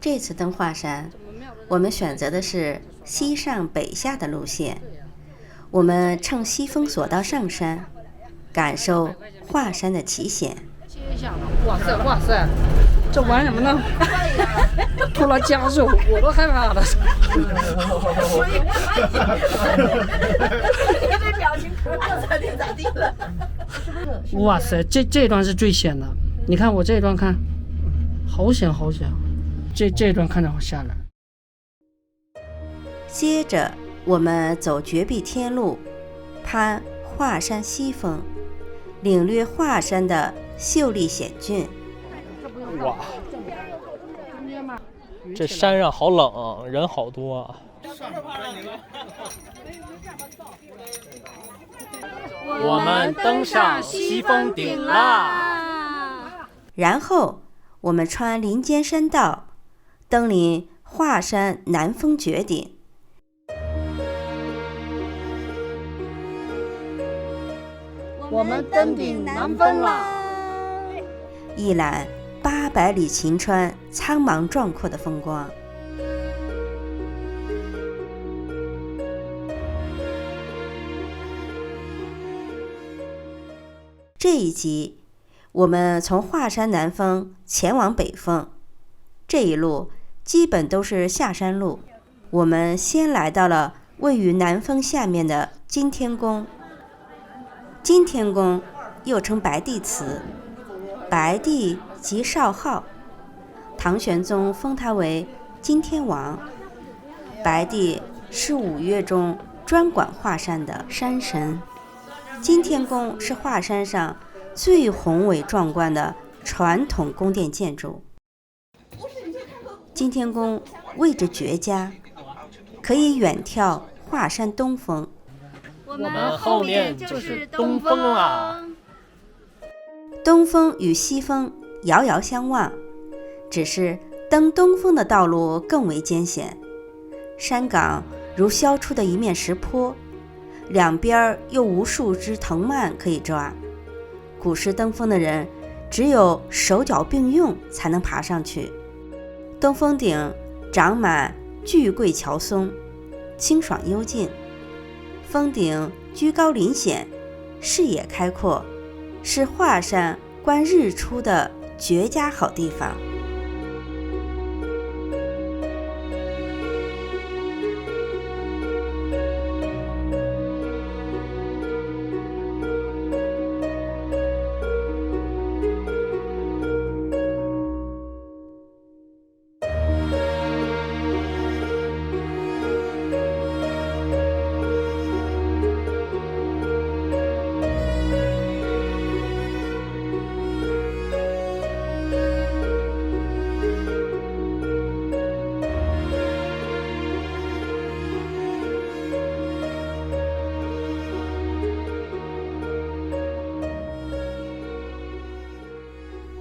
这次登华山，我们选择的是西上北下的路线。我们乘西风索道上山，感受华山的奇险。哇塞哇塞，这玩什么呢？拖拉加速，我都害怕了。你这表情可咋地了？哇塞，这段是最险的。你看我这一段看，好险好险。这一段看着好吓人。接着我们走绝壁天路，攀华山西峰，领略华山的秀丽险峻。哇，这山上好冷，人好多啊。我们登上西峰顶啦！然后我们穿林间山道，登临华山南峰绝顶。我们登顶南峰啦！一览800里秦川苍茫壮阔的风光。这一集我们从华山南峰前往北峰，这一路基本都是下山路。我们先来到了位于南峰下面的金天宫。金天宫又称白帝祠，白帝即少昊，唐玄宗封他为金天王。白帝是5岳中专管华山的山神。金天宫是华山上最宏伟壮观的传统宫殿建筑。金天宫位置绝佳，可以远眺华山东峰。我们后面就是东峰啦。东峰与西峰遥遥相望，只是登东峰的道路更为艰险。山岗如削出的一面石坡，两边又无数只藤蔓可以抓。古时登峰的人只有手脚并用才能爬上去。东峰顶长满巨桂乔松，清爽幽静。峰顶居高临险，视野开阔，是华山观日出的绝佳好地方。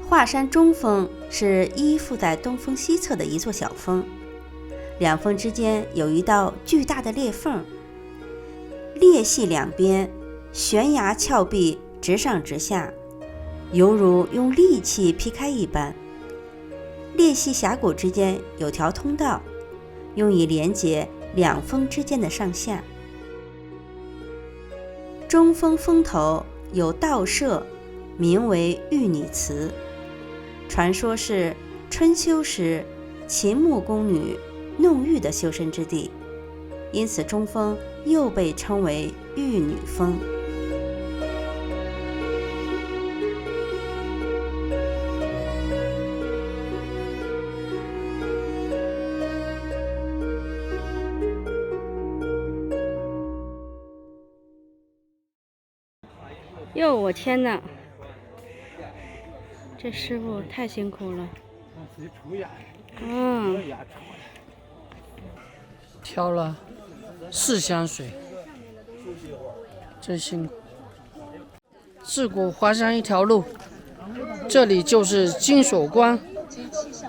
华山中峰是依附在东峰西侧的一座小峰，两峰之间有一道巨大的裂缝，裂隙两边悬崖峭壁直上直下，犹如用利器劈开一般。裂隙峡谷之间有条通道，用以连接两峰之间的上下。中峰峰头有道舍，名为玉女祠，传说是春秋时秦穆宫女弄玉的修身之地，因此中峰又被称为玉女峰。哟，我天哪！这师傅太辛苦了。挑了4箱水，真辛苦。自古华山一条路，这里就是金锁关，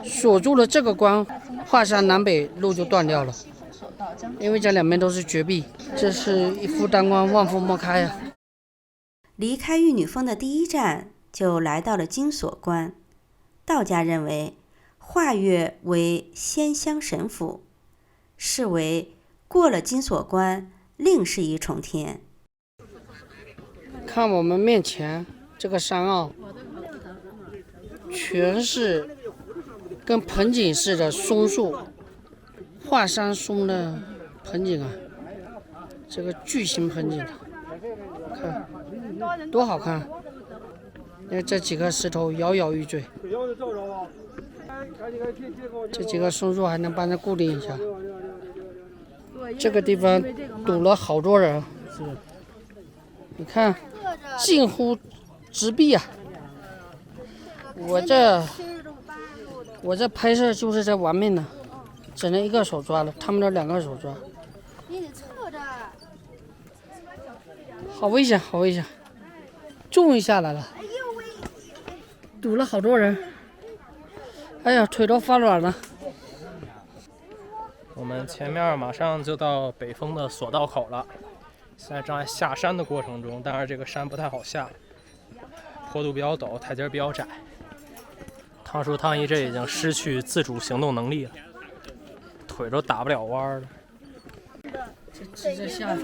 锁住了这个关，华山南北路就断掉了，因为这两边都是绝壁，这是一夫当关，万夫莫开呀。离开玉女峰的第一站就来到了金锁关。道家认为华下岳为仙乡神府，是为过了金锁关，另是一重天。看我们面前这个山坳，全是跟盆景似的松树，华山松的盆景啊，这个巨型盆景，看多好看！因为这几个石头摇摇欲坠，这几个松树还能帮它固定一下。这个地方堵了好多人，你看，近乎直壁啊！我这拍摄就是在玩命呢，只能一个手抓了，他们这2个手抓。好危险，好危险！终于下来了，堵了好多人，哎呀，腿都发软了。我们前面马上就到北峰的索道口了，现在正在下山的过程中，但是这个山不太好下，坡度比较陡，台阶比较窄。汤叔、汤姨这已经失去自主行动能力了，腿都打不了弯了。直着下。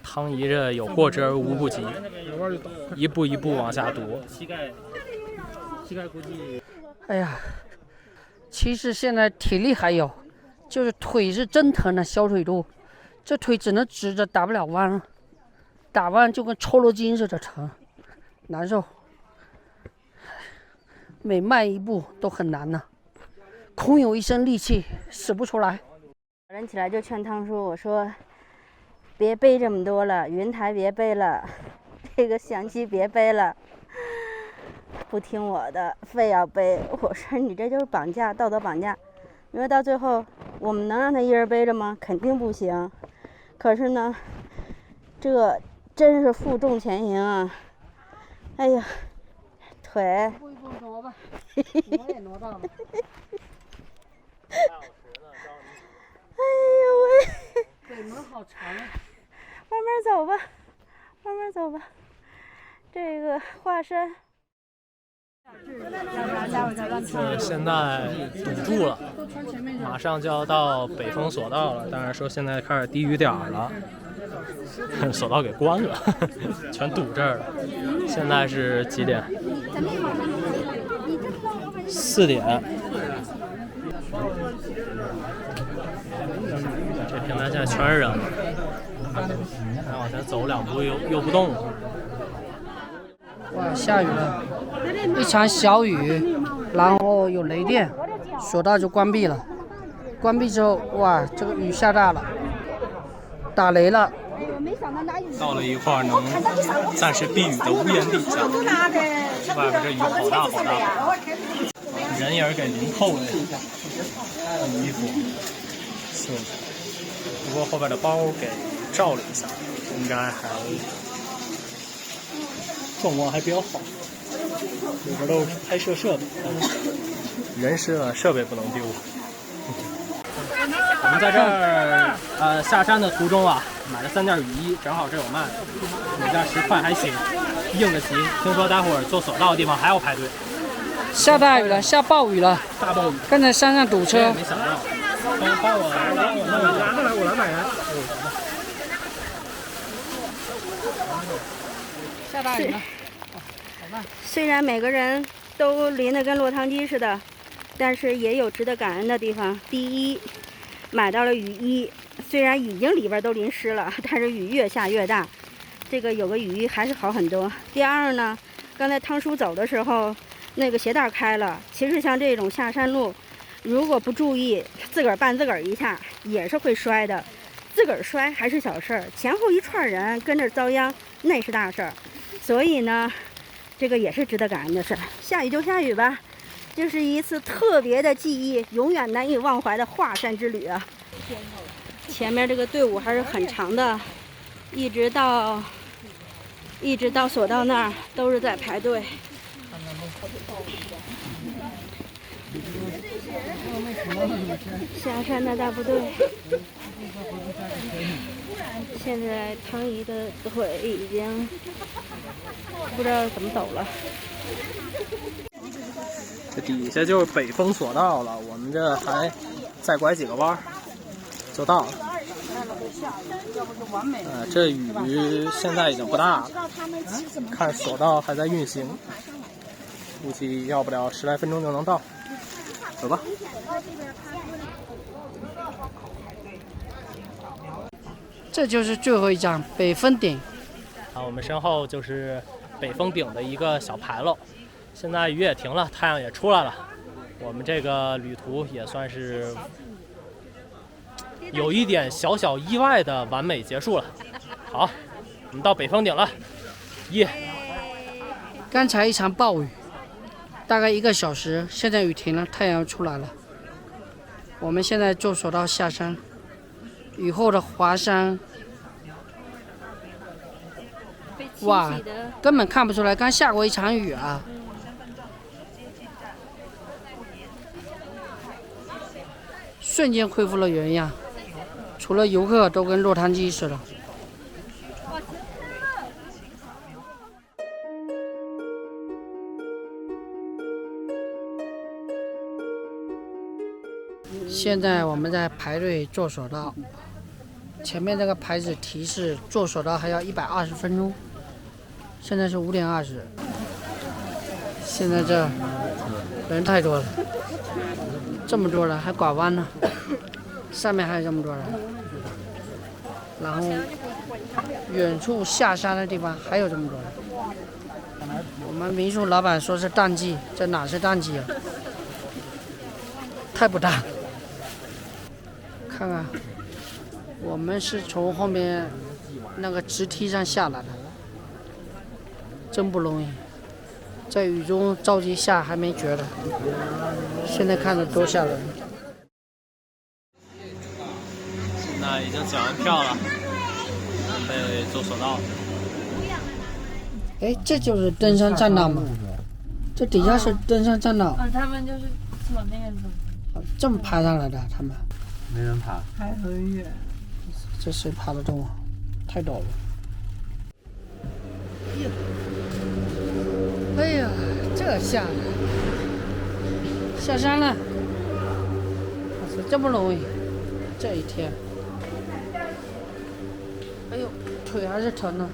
汤姨这有过之而无不及，一步一步往下踱。膝盖估计。哎呀，其实现在体力还有，就是腿是真疼的，小腿肚，这腿只能直着，打不了弯了，打弯就跟抽了筋似的疼，难受。每迈一步都很难呢，空有一身力气使不出来。早上起来就劝汤叔，我说别背这么多了，云台别背了，这个相机别背了，不听我的，非要背。我说你这就是绑架，道德绑架。因为到最后我们能让他一人背着吗？肯定不行。可是呢，这真是负重前行啊！哎呀，腿。一步一步挪吧，挪也挪到了。哎呦喂！腿门好长啊！慢慢走吧，慢慢走吧。这个华山。现在堵住了，马上就要到北峰索道了，但是说现在开始低雨点了，索道给关了，全堵这儿了。现在是几点？4点。这平台现在全是人了，再往前走2步又不动了。哇，下雨了，一场小雨，然后有雷电，索道就关闭了。关闭之后，哇，这个雨下大了，打雷了。到了一块能暂时避雨的屋檐底下，外边这雨好大好大，人也是给淋透的，衣服是，不过后边的包给照了一下，应该还状况还比较好，里边都是拍摄设备，人湿了设备不能丢。我们在这儿下山的途中啊，买了3件雨衣，正好这有卖，每件10块还行，应得齐。听说待会儿做索道的地方还要排队。下大雨了，下暴雨了，大暴雨，刚才山上堵车。没想到，帮我拿过来，我来买人。下大雨了，虽然每个人都淋得跟落汤鸡似的，但是也有值得感恩的地方。第一，买到了雨衣，虽然已经里边都淋湿了，但是雨越下越大，这个有个雨衣还是好很多。第二呢，刚才汤叔走的时候，那个鞋带开了。其实像这种下山路，如果不注意，自个儿绊自个儿一下也是会摔的。自个儿摔还是小事儿，前后一串人跟着遭殃，那是大事儿。所以呢，这个也是值得感恩的事儿。下雨就下雨吧，这是一次特别的记忆，永远难以忘怀的华山之旅啊！前面这个队伍还是很长的，一直到索道那儿都是在排队。下山的大部队，现在汤姨的腿已经不知道怎么走了。这底下就是北风索道了，我们这还再拐几个弯就到了。这雨现在已经不大了，看索道还在运行，估计要不了10来分钟就能到。走吧。这就是最后一站北峰顶。我们身后就是北峰顶的一个小牌楼。现在雨也停了，太阳也出来了，我们这个旅途也算是有一点小小意外的完美结束了。好，我们到北峰顶了。刚才一场暴雨，大概1个小时，现在雨停了，太阳出来了。我们现在坐索道下山，雨后的华山，哇，根本看不出来刚下过一场雨啊。瞬间恢复了原样，除了游客都跟落汤鸡似的。现在我们在排队坐索道，前面这个牌子提示坐索道还要120分钟，现在是5点20。现在这人太多了，这么多人还拐弯呢，上面还有这么多人，然后远处下山的地方还有这么多人。我们民宿老板说是淡季，这哪是淡季啊？太不淡。看看，我们是从后面那个直梯上下来的，真不容易，在雨中着急下还没觉得，现在看着多吓人。现在已经检完票了，准备坐索道。哎，这就是登山栈道吗？这底下是登山栈道。他们就是往那边走。这么爬上来的，他们。没人爬，还很远。这谁爬得动啊？太陡了。哎呀，这下山了，我操，这么容易？这一天，哎呦，腿还是疼的。